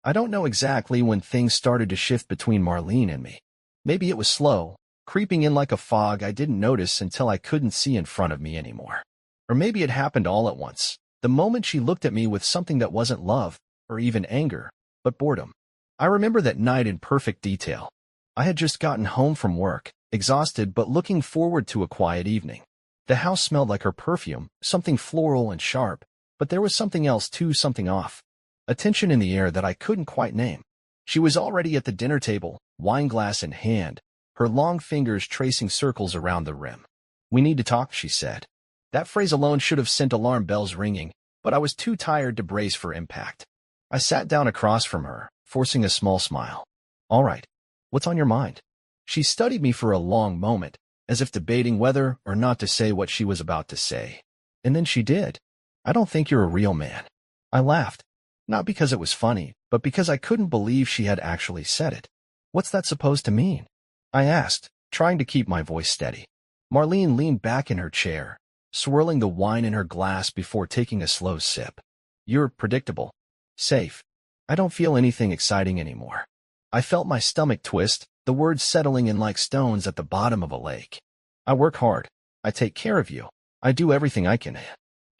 I don't know exactly when things started to shift between Marlene and me. Maybe it was slow, creeping in like a fog I didn't notice until I couldn't see in front of me anymore. Or maybe it happened all at once, the moment she looked at me with something that wasn't love, or even anger, but boredom. I remember that night in perfect detail. I had just gotten home from work, exhausted but looking forward to a quiet evening. The house smelled like her perfume, something floral and sharp, but there was something else too, something off. A tension in the air that I couldn't quite name. She was already at the dinner table, wine glass in hand, her long fingers tracing circles around the rim. "We need to talk," she said. That phrase alone should have sent alarm bells ringing, but I was too tired to brace for impact. I sat down across from her, forcing a small smile. "All right. What's on your mind?" She studied me for a long moment, as if debating whether or not to say what she was about to say. And then she did. "I don't think you're a real man." I laughed. Not because it was funny, but because I couldn't believe she had actually said it. "What's that supposed to mean?" I asked, trying to keep my voice steady. Marlene leaned back in her chair, swirling the wine in her glass before taking a slow sip. "You're predictable. Safe. I don't feel anything exciting anymore." I felt my stomach twist, the words settling in like stones at the bottom of a lake. "I work hard. I take care of you. I do everything I can."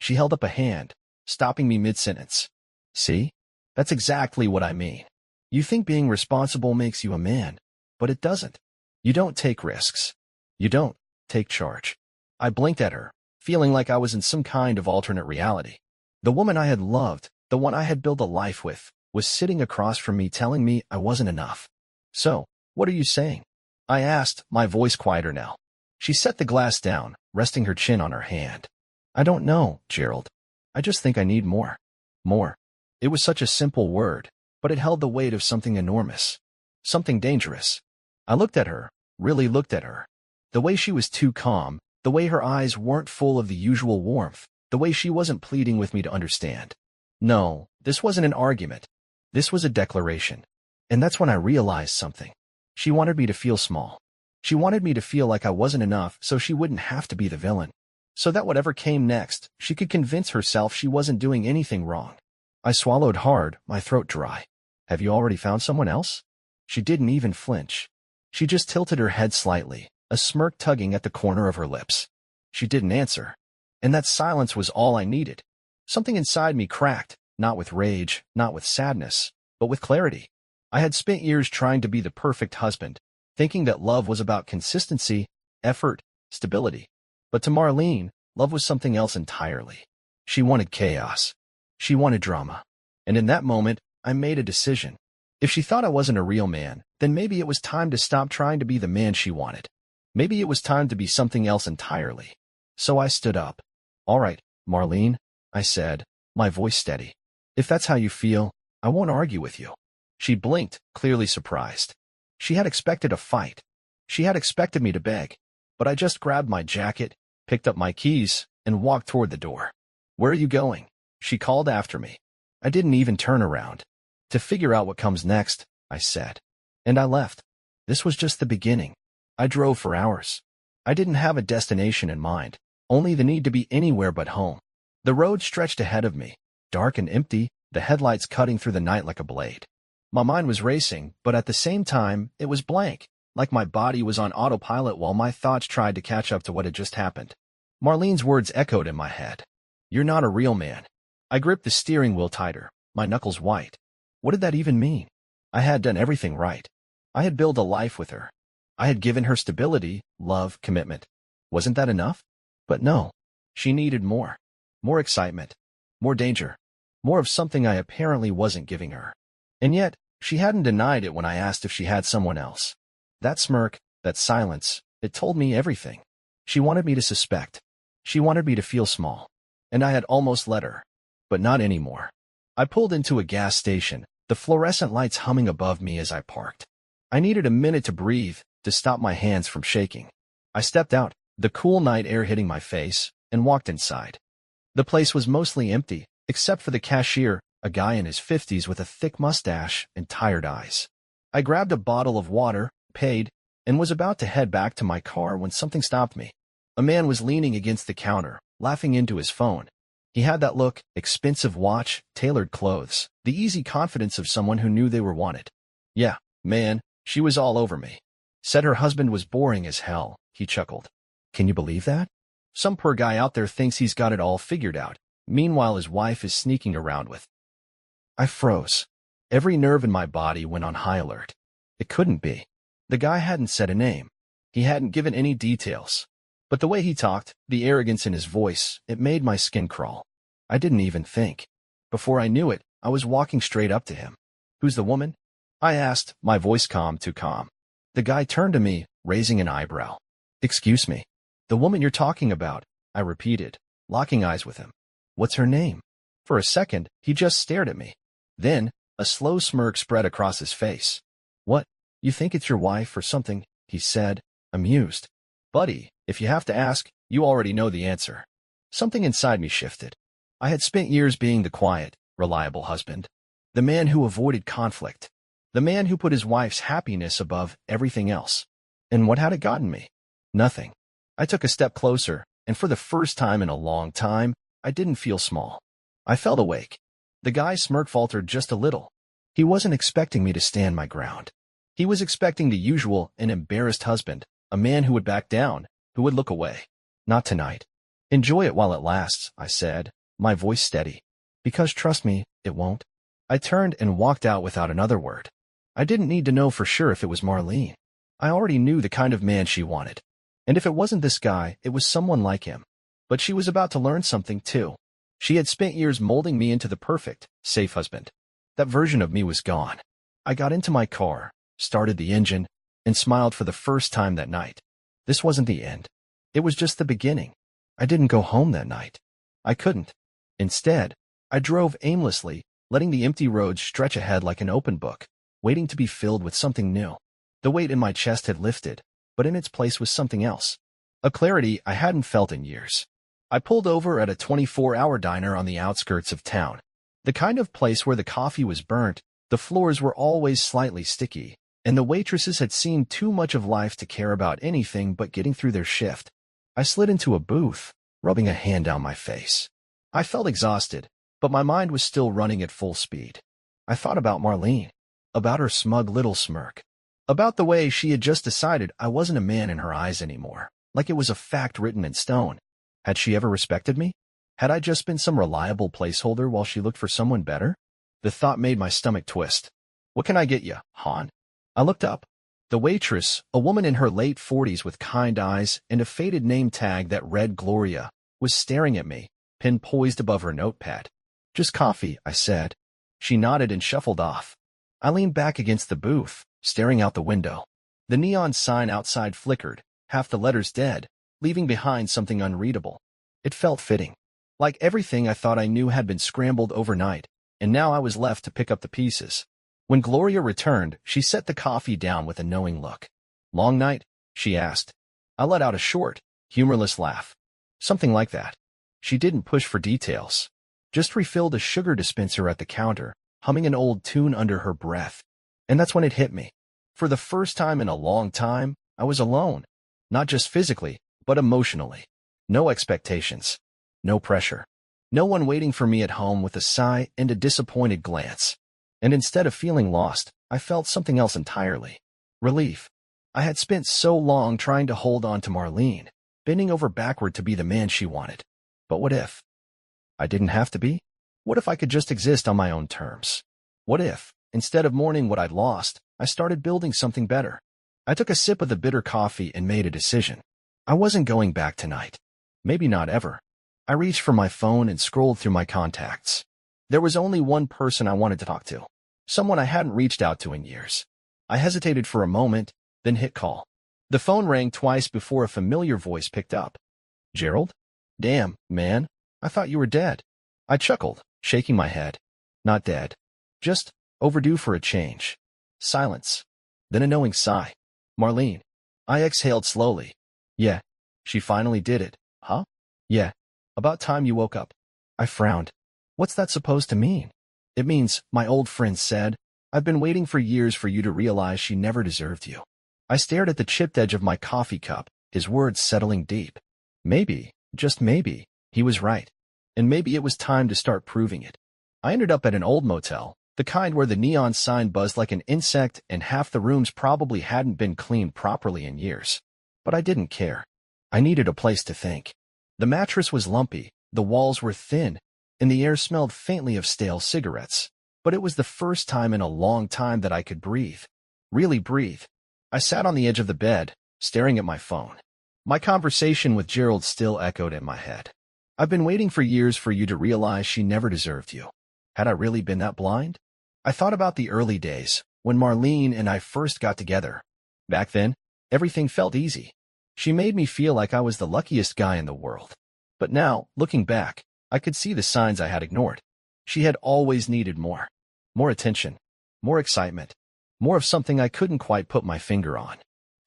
She held up a hand, stopping me mid-sentence. "See? That's exactly what I mean. You think being responsible makes you a man, but it doesn't. You don't take risks. You don't take charge." I blinked at her, feeling like I was in some kind of alternate reality. The woman I had loved, the one I had built a life with, was sitting across from me telling me I wasn't enough. "So, what are you saying?" I asked, my voice quieter now. She set the glass down, resting her chin on her hand. "I don't know, Gerald. I just think I need more." More. It was such a simple word, but it held the weight of something enormous. Something dangerous. I looked at her, really looked at her. The way she was too calm, the way her eyes weren't full of the usual warmth, the way she wasn't pleading with me to understand. No, this wasn't an argument. This was a declaration. And that's when I realized something. She wanted me to feel small. She wanted me to feel like I wasn't enough so she wouldn't have to be the villain. So that whatever came next, she could convince herself she wasn't doing anything wrong. I swallowed hard, my throat dry. "Have you already found someone else?" She didn't even flinch. She just tilted her head slightly, a smirk tugging at the corner of her lips. She didn't answer. And that silence was all I needed. Something inside me cracked, not with rage, not with sadness, but with clarity. I had spent years trying to be the perfect husband, thinking that love was about consistency, effort, stability. But to Marlene, love was something else entirely. She wanted chaos. She wanted drama. And in that moment, I made a decision. If she thought I wasn't a real man, then maybe it was time to stop trying to be the man she wanted. Maybe it was time to be something else entirely. So I stood up. "All right, Marlene," I said, my voice steady. "If that's how you feel, I won't argue with you." She blinked, clearly surprised. She had expected a fight. She had expected me to beg. But I just grabbed my jacket, picked up my keys, and walked toward the door. "Where are you going?" she called after me. I didn't even turn around. "To figure out what comes next," I said. And I left. This was just the beginning. I drove for hours. I didn't have a destination in mind, only the need to be anywhere but home. The road stretched ahead of me, dark and empty, the headlights cutting through the night like a blade. My mind was racing, but at the same time, it was blank, like my body was on autopilot while my thoughts tried to catch up to what had just happened. Marlene's words echoed in my head. "You're not a real man." I gripped the steering wheel tighter, my knuckles white. What did that even mean? I had done everything right. I had built a life with her. I had given her stability, love, commitment. Wasn't that enough? But no. She needed more. More excitement. More danger. More of something I apparently wasn't giving her. And yet, she hadn't denied it when I asked if she had someone else. That smirk, that silence, it told me everything. She wanted me to suspect. She wanted me to feel small. And I had almost let her. But not anymore. I pulled into a gas station, the fluorescent lights humming above me as I parked. I needed a minute to breathe, to stop my hands from shaking. I stepped out, the cool night air hitting my face, and walked inside. The place was mostly empty, except for the cashier, a guy in his 50s with a thick mustache and tired eyes. I grabbed a bottle of water, paid, and was about to head back to my car when something stopped me. A man was leaning against the counter, laughing into his phone. He had that look, expensive watch, tailored clothes, the easy confidence of someone who knew they were wanted. Yeah, man, she was all over me. Said her husband was boring as hell, he chuckled. Can you believe that? Some poor guy out there thinks he's got it all figured out. Meanwhile, his wife is sneaking around with. I froze. Every nerve in my body went on high alert. It couldn't be. The guy hadn't said a name. He hadn't given any details. But the way he talked, the arrogance in his voice, it made my skin crawl. I didn't even think. Before I knew it, I was walking straight up to him. Who's the woman? I asked, my voice calm too calm. The guy turned to me, raising an eyebrow. Excuse me. The woman you're talking about, I repeated, locking eyes with him. What's her name? For a second, he just stared at me. Then, a slow smirk spread across his face. What? You think it's your wife or something? He said, amused. Buddy, if you have to ask, you already know the answer. Something inside me shifted. I had spent years being the quiet, reliable husband. The man who avoided conflict. The man who put his wife's happiness above everything else. And what had it gotten me? Nothing. I took a step closer, and for the first time in a long time, I didn't feel small. I felt awake. The guy's smirk faltered just a little. He wasn't expecting me to stand my ground. He was expecting the usual, an embarrassed husband, a man who would back down, who would look away. Not tonight. Enjoy it while it lasts, I said, my voice steady. Because trust me, it won't. I turned and walked out without another word. I didn't need to know for sure if it was Marlene. I already knew the kind of man she wanted. And if it wasn't this guy, it was someone like him. But she was about to learn something, too. She had spent years molding me into the perfect, safe husband. That version of me was gone. I got into my car, started the engine, and smiled for the first time that night. This wasn't the end. It was just the beginning. I didn't go home that night. I couldn't. Instead, I drove aimlessly, letting the empty roads stretch ahead like an open book, waiting to be filled with something new. The weight in my chest had lifted, but in its place was something else. A clarity I hadn't felt in years. I pulled over at a 24-hour diner on the outskirts of town. The kind of place where the coffee was burnt, the floors were always slightly sticky, and the waitresses had seen too much of life to care about anything but getting through their shift. I slid into a booth, rubbing a hand down my face. I felt exhausted, but my mind was still running at full speed. I thought about Marlene, about her smug little smirk, about the way she had just decided I wasn't a man in her eyes anymore, like it was a fact written in stone. Had she ever respected me? Had I just been some reliable placeholder while she looked for someone better? The thought made my stomach twist. What can I get you, hon? I looked up. The waitress, a woman in her late 40s with kind eyes and a faded name tag that read Gloria, was staring at me, pen poised above her notepad. Just coffee, I said. She nodded and shuffled off. I leaned back against the booth, staring out the window. The neon sign outside flickered, half the letters dead, leaving behind something unreadable. It felt fitting. Like everything I thought I knew had been scrambled overnight, and now I was left to pick up the pieces. When Gloria returned, she set the coffee down with a knowing look. Long night? She asked. I let out a short, humorless laugh. Something like that. She didn't push for details. Just refilled a sugar dispenser at the counter, humming an old tune under her breath. And that's when it hit me. For the first time in a long time, I was alone. Not just physically, but emotionally. No expectations. No pressure. No one waiting for me at home with a sigh and a disappointed glance. And instead of feeling lost, I felt something else entirely. Relief. I had spent so long trying to hold on to Marlene, bending over backward to be the man she wanted. But what if? I didn't have to be? What if I could just exist on my own terms? What if, instead of mourning what I'd lost, I started building something better? I took a sip of the bitter coffee and made a decision. I wasn't going back tonight. Maybe not ever. I reached for my phone and scrolled through my contacts. There was only one person I wanted to talk to. Someone I hadn't reached out to in years. I hesitated for a moment, then hit call. The phone rang twice before a familiar voice picked up. Gerald? Damn, man. I thought you were dead. I chuckled, shaking my head. Not dead. Just overdue for a change. Silence. Then a knowing sigh. Marlene. I exhaled slowly. Yeah. She finally did it. Huh? Yeah. About time you woke up. I frowned. What's that supposed to mean? It means, my old friend said, I've been waiting for years for you to realize she never deserved you. I stared at the chipped edge of my coffee cup, his words settling deep. Maybe, just maybe, he was right. and maybe it was time to start proving it. I ended up at an old motel, the kind where the neon sign buzzed like an insect and half the rooms probably hadn't been cleaned properly in years. But I didn't care. I needed a place to think. The mattress was lumpy, the walls were thin, and the air smelled faintly of stale cigarettes. But it was the first time in a long time that I could breathe. Really breathe. I sat on the edge of the bed, staring at my phone. My conversation with Gerald still echoed in my head. I've been waiting for years for you to realize she never deserved you. Had I really been that blind? I thought about the early days, when Marlene and I first got together. Back then, everything felt easy. She made me feel like I was the luckiest guy in the world. But now, looking back, I could see the signs I had ignored. She had always needed more. More attention. More excitement. More of something I couldn't quite put my finger on.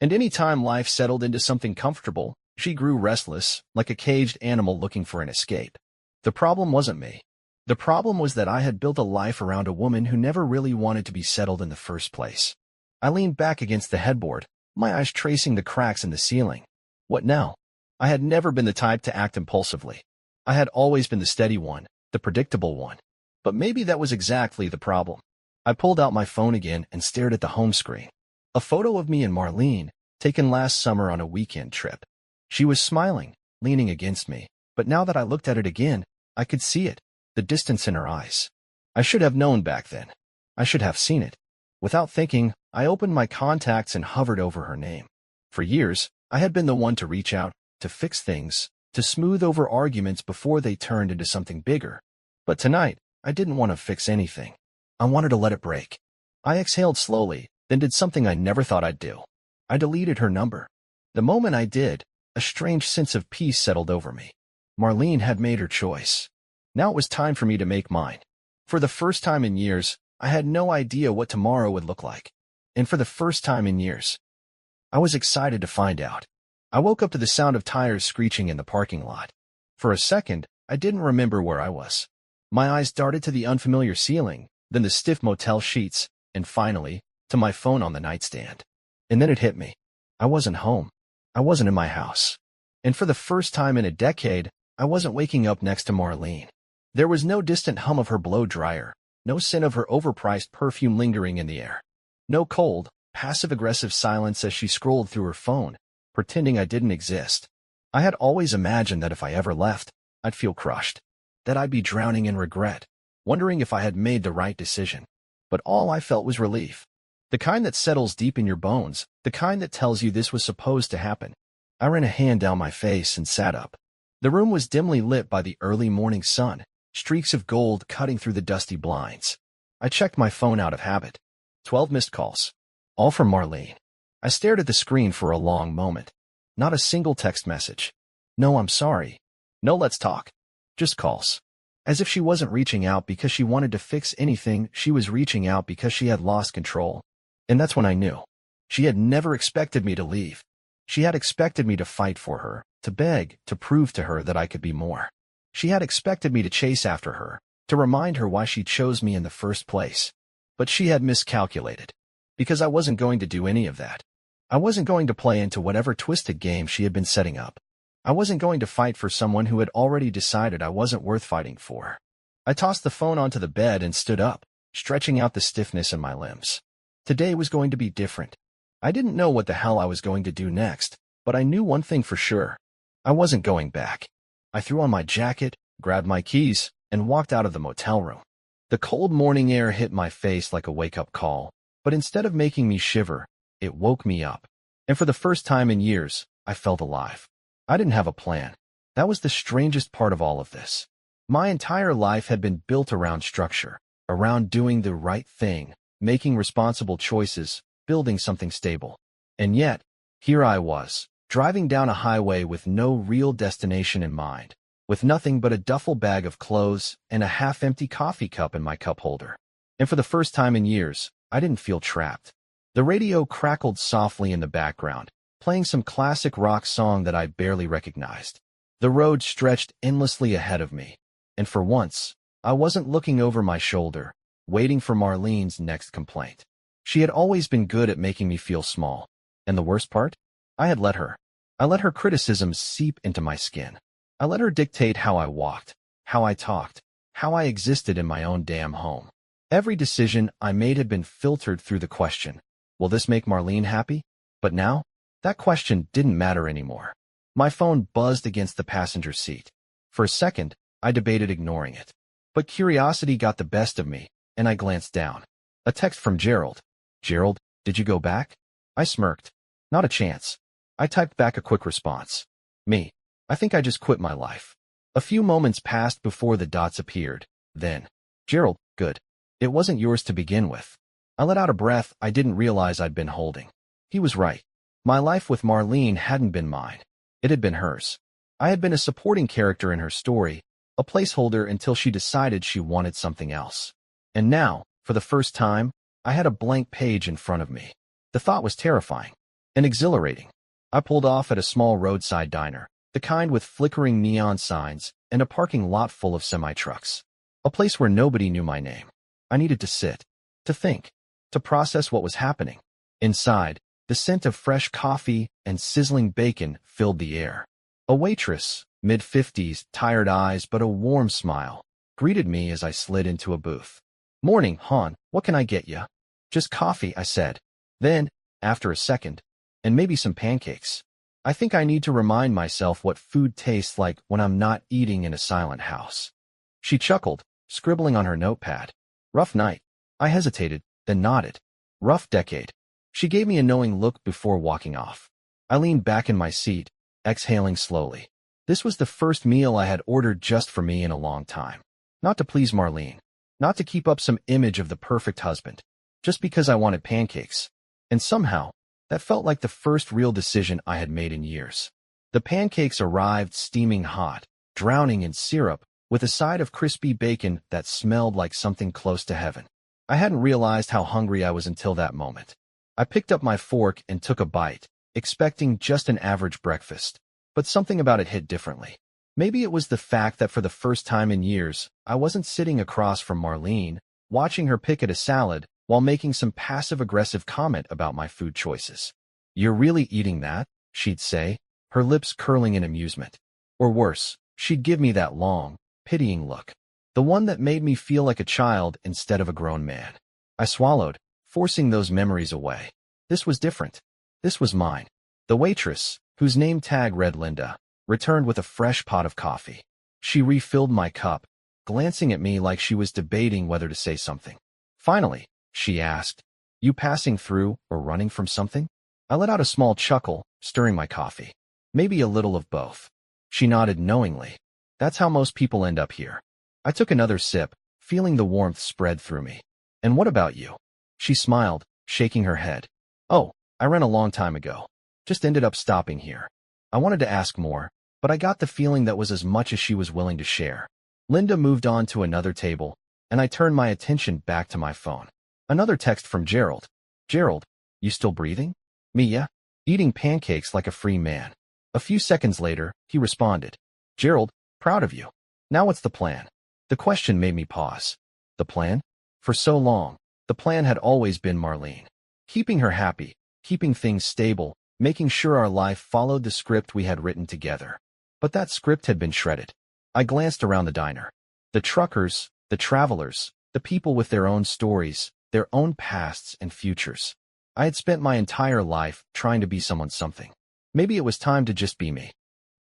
And any time life settled into something comfortable, she grew restless, like a caged animal looking for an escape. The problem wasn't me. The problem was that I had built a life around a woman who never really wanted to be settled in the first place. I leaned back against the headboard, my eyes tracing the cracks in the ceiling. What now? I had never been the type to act impulsively. I had always been the steady one, the predictable one. But maybe that was exactly the problem. I pulled out my phone again and stared at the home screen. A photo of me and Marlene, taken last summer on a weekend trip. She was smiling, leaning against me, but now that I looked at it again, I could see it, the distance in her eyes. I should have known back then. I should have seen it. Without thinking, I opened my contacts and hovered over her name. For years, I had been the one to reach out, to fix things, to smooth over arguments before they turned into something bigger. But tonight, I didn't want to fix anything. I wanted to let it break. I exhaled slowly, then did something I never thought I'd do. I deleted her number. The moment I did, a strange sense of peace settled over me. Marlene had made her choice. Now it was time for me to make mine. For the first time in years, I had no idea what tomorrow would look like. And for the first time in years, I was excited to find out. I woke up to the sound of tires screeching in the parking lot. For a second, I didn't remember where I was. My eyes darted to the unfamiliar ceiling, then the stiff motel sheets, and finally, to my phone on the nightstand. And then it hit me. I wasn't home. I wasn't in my house. And for the first time in a decade, I wasn't waking up next to Marlene. There was no distant hum of her blow dryer, no scent of her overpriced perfume lingering in the air. No cold, passive-aggressive silence as she scrolled through her phone, pretending I didn't exist. I had always imagined that if I ever left, I'd feel crushed, that I'd be drowning in regret, wondering if I had made the right decision. But all I felt was relief. The kind that settles deep in your bones, the kind that tells you this was supposed to happen. I ran a hand down my face and sat up. The room was dimly lit by the early morning sun, streaks of gold cutting through the dusty blinds. I checked my phone out of habit. 12 missed calls. All from Marlene. I stared at the screen for a long moment. Not a single text message. No, I'm sorry. No, let's talk. Just calls. As if she wasn't reaching out because she wanted to fix anything, she was reaching out because she had lost control. And that's when I knew. She had never expected me to leave. She had expected me to fight for her, to beg, to prove to her that I could be more. She had expected me to chase after her, to remind her why she chose me in the first place. But she had miscalculated. Because I wasn't going to do any of that. I wasn't going to play into whatever twisted game she had been setting up. I wasn't going to fight for someone who had already decided I wasn't worth fighting for. I tossed the phone onto the bed and stood up, stretching out the stiffness in my limbs. Today was going to be different. I didn't know what the hell I was going to do next, but I knew one thing for sure. I wasn't going back. I threw on my jacket, grabbed my keys, and walked out of the motel room. The cold morning air hit my face like a wake-up call, but instead of making me shiver, it woke me up. And for the first time in years, I felt alive. I didn't have a plan. That was the strangest part of all of this. My entire life had been built around structure, around doing the right thing, making responsible choices, building something stable. And yet, here I was, driving down a highway with no real destination in mind, with nothing but a duffel bag of clothes and a half-empty coffee cup in my cup holder. And for the first time in years, I didn't feel trapped. The radio crackled softly in the background, playing some classic rock song that I barely recognized. The road stretched endlessly ahead of me, and for once, I wasn't looking over my shoulder, waiting for Marlene's next complaint. She had always been good at making me feel small, and the worst part? I had let her. I let her criticisms seep into my skin. I let her dictate how I walked, how I talked, how I existed in my own damn home. Every decision I made had been filtered through the question, will this make Marlene happy? But now, that question didn't matter anymore. My phone buzzed against the passenger seat. For a second, I debated ignoring it. But curiosity got the best of me, and I glanced down. A text from Gerald. Gerald, did you go back? I smirked. Not a chance. I typed back a quick response. Me. I think I just quit my life. A few moments passed before the dots appeared. Then, Gerald, good. It wasn't yours to begin with. I let out a breath I didn't realize I'd been holding. He was right. My life with Marlene hadn't been mine. It had been hers. I had been a supporting character in her story, a placeholder until she decided she wanted something else. And now, for the first time, I had a blank page in front of me. The thought was terrifying and exhilarating. I pulled off at a small roadside diner, the kind with flickering neon signs and a parking lot full of semi-trucks. A place where nobody knew my name. I needed to sit, to think, to process what was happening. Inside, the scent of fresh coffee and sizzling bacon filled the air. A waitress, mid-50s, tired eyes but a warm smile, greeted me as I slid into a booth. Morning, hon, what can I get ya? Just coffee, I said. Then, after a second, and maybe some pancakes. I think I need to remind myself what food tastes like when I'm not eating in a silent house. She chuckled, scribbling on her notepad. Rough night. I hesitated, then nodded. Rough decade. She gave me a knowing look before walking off. I leaned back in my seat, exhaling slowly. This was the first meal I had ordered just for me in a long time. Not to please Marlene. Not to keep up some image of the perfect husband. Just because I wanted pancakes. And somehow, that felt like the first real decision I had made in years. The pancakes arrived steaming hot, drowning in syrup, with a side of crispy bacon that smelled like something close to heaven. I hadn't realized how hungry I was until that moment. I picked up my fork and took a bite, expecting just an average breakfast. But something about it hit differently. Maybe it was the fact that for the first time in years, I wasn't sitting across from Marlene, watching her pick at a salad, while making some passive-aggressive comment about my food choices. You're really eating that? She'd say, her lips curling in amusement. Or worse, she'd give me that long, pitying look. The one that made me feel like a child instead of a grown man. I swallowed, forcing those memories away. This was different. This was mine. The waitress, whose name tag read Linda, returned with a fresh pot of coffee. She refilled my cup, glancing at me like she was debating whether to say something. Finally, she asked, you passing through or running from something? I let out a small chuckle, stirring my coffee. Maybe a little of both. She nodded knowingly. That's how most people end up here. I took another sip, feeling the warmth spread through me. And what about you? She smiled, shaking her head. Oh, I ran a long time ago. Just ended up stopping here. I wanted to ask more, but I got the feeling that was as much as she was willing to share. Linda moved on to another table, and I turned my attention back to my phone. Another text from Gerald. Gerald, you still breathing? Me, yeah. Eating pancakes like a free man. A few seconds later, he responded. Gerald, proud of you. Now what's the plan? The question made me pause. The plan? For so long, the plan had always been Marlene. Keeping her happy, keeping things stable, making sure our life followed the script we had written together. But that script had been shredded. I glanced around the diner. The truckers, the travelers, the people with their own stories, their own pasts and futures. I had spent my entire life trying to be someone something. Maybe it was time to just be me.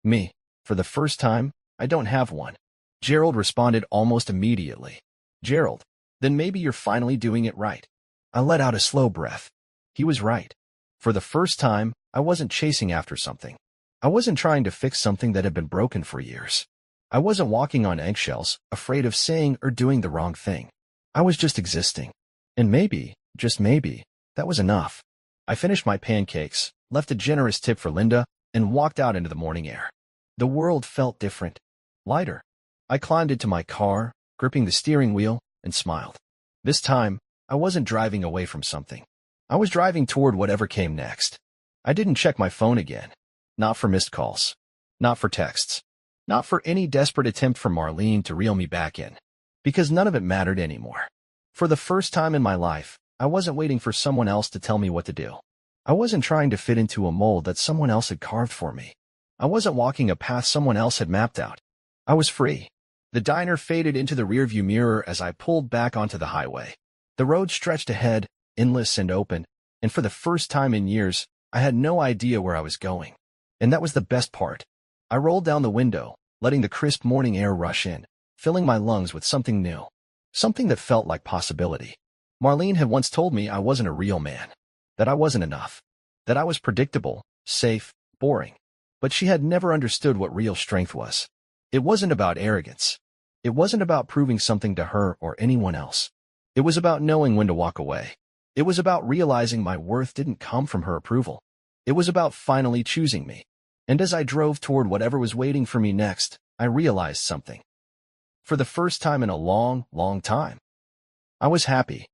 Me. For the first time, I don't have one. Gerald responded almost immediately. Gerald, then maybe you're finally doing it right. I let out a slow breath. He was right. For the first time, I wasn't chasing after something. I wasn't trying to fix something that had been broken for years. I wasn't walking on eggshells, afraid of saying or doing the wrong thing. I was just existing. And maybe, just maybe, that was enough. I finished my pancakes, left a generous tip for Linda, and walked out into the morning air. The world felt different, lighter. I climbed into my car, gripping the steering wheel, and smiled. This time, I wasn't driving away from something. I was driving toward whatever came next. I didn't check my phone again. Not for missed calls. Not for texts. Not for any desperate attempt from Marlene to reel me back in. Because none of it mattered anymore. For the first time in my life, I wasn't waiting for someone else to tell me what to do. I wasn't trying to fit into a mold that someone else had carved for me. I wasn't walking a path someone else had mapped out. I was free. The diner faded into the rearview mirror as I pulled back onto the highway. The road stretched ahead, endless and open, and for the first time in years, I had no idea where I was going. And that was the best part. I rolled down the window, letting the crisp morning air rush in, filling my lungs with something new. Something that felt like possibility. Marlene had once told me I wasn't a real man. That I wasn't enough. That I was predictable, safe, boring. But she had never understood what real strength was. It wasn't about arrogance. It wasn't about proving something to her or anyone else. It was about knowing when to walk away. It was about realizing my worth didn't come from her approval. It was about finally choosing me. And as I drove toward whatever was waiting for me next, I realized something. For the first time in a long, long time, I was happy.